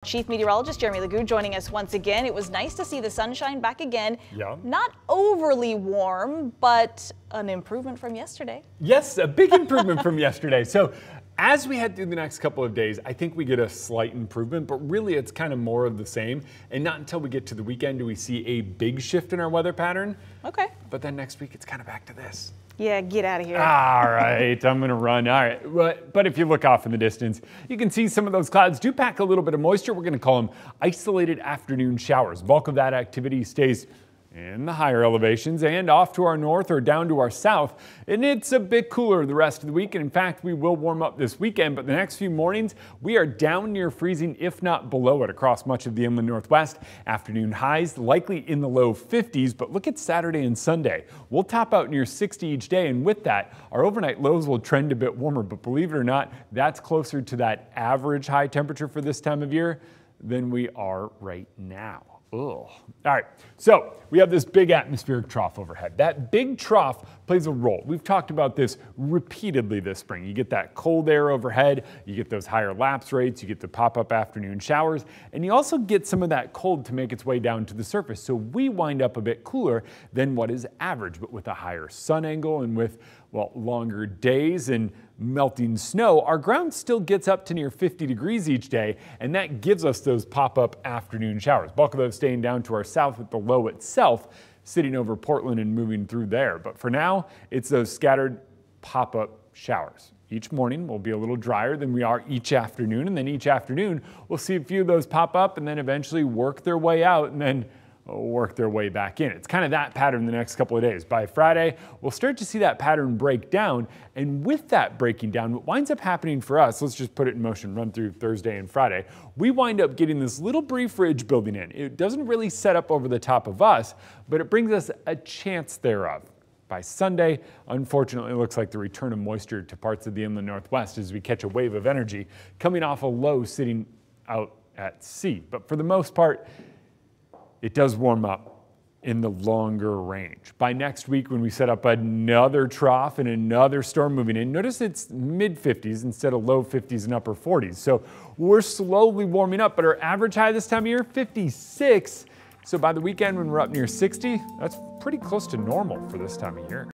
Chief Meteorologist LaGoo joining us once again. It was nice to see the sunshine back again. Yeah. Not overly warm, but an improvement from yesterday. Yes, a big improvement from yesterday. So as we head through the next couple of days, I think we get a slight improvement, but really it's kind of more of the same. And not until we get to the weekend do we see a big shift in our weather pattern. Okay. But then next week it's kind of back to this. Yeah, get out of here. All right, I'm gonna run. All right, but if you look off in the distance, you can see some of those clouds do pack a little bit of moisture. We're gonna call them isolated afternoon showers. Bulk of that activity stays in the higher elevations and off to our north or down to our south. And it's a bit cooler the rest of the week. And in fact, we will warm up this weekend, but the next few mornings, we are down near freezing, if not below it, across much of the inland northwest. Afternoon highs likely in the low 50s, but look at Saturday and Sunday. We'll top out near 60 each day. And with that, our overnight lows will trend a bit warmer, but believe it or not, that's closer to that average high temperature for this time of year than we are right now. Ugh. All right, so we have this big atmospheric trough overhead. That big trough plays a role. We've talked about this repeatedly this spring. You get that cold air overhead, you get those higher lapse rates, you get the pop-up afternoon showers, and you also get some of that cold to make its way down to the surface. So we wind up a bit cooler than what is average, but with a higher sun angle and with, well, longer days and melting snow, our ground still gets up to near 50 degrees each day, and that gives us those pop-up afternoon showers. Bulk of those staying down to our south with the low itself sitting over Portland and moving through there. But for now, it's those scattered pop-up showers. Each morning will be a little drier than we are each afternoon, and then each afternoon we'll see a few of those pop up and then eventually work their way out and then work their way back in. It's kind of that pattern the next couple of days. By Friday, we'll start to see that pattern break down. And with that breaking down, what winds up happening for us, let's just put it in motion, run through Thursday and Friday, we wind up getting this little brief ridge building in. It doesn't really set up over the top of us, but it brings us a chance thereof. By Sunday, unfortunately, it looks like the return of moisture to parts of the inland northwest as we catch a wave of energy coming off a low sitting out at sea. But for the most part, it does warm up in the longer range. By next week, when we set up another trough and another storm moving in, notice it's mid-50s instead of low 50s and upper 40s. So we're slowly warming up, but our average high this time of year, 56. So by the weekend, when we're up near 60, that's pretty close to normal for this time of year.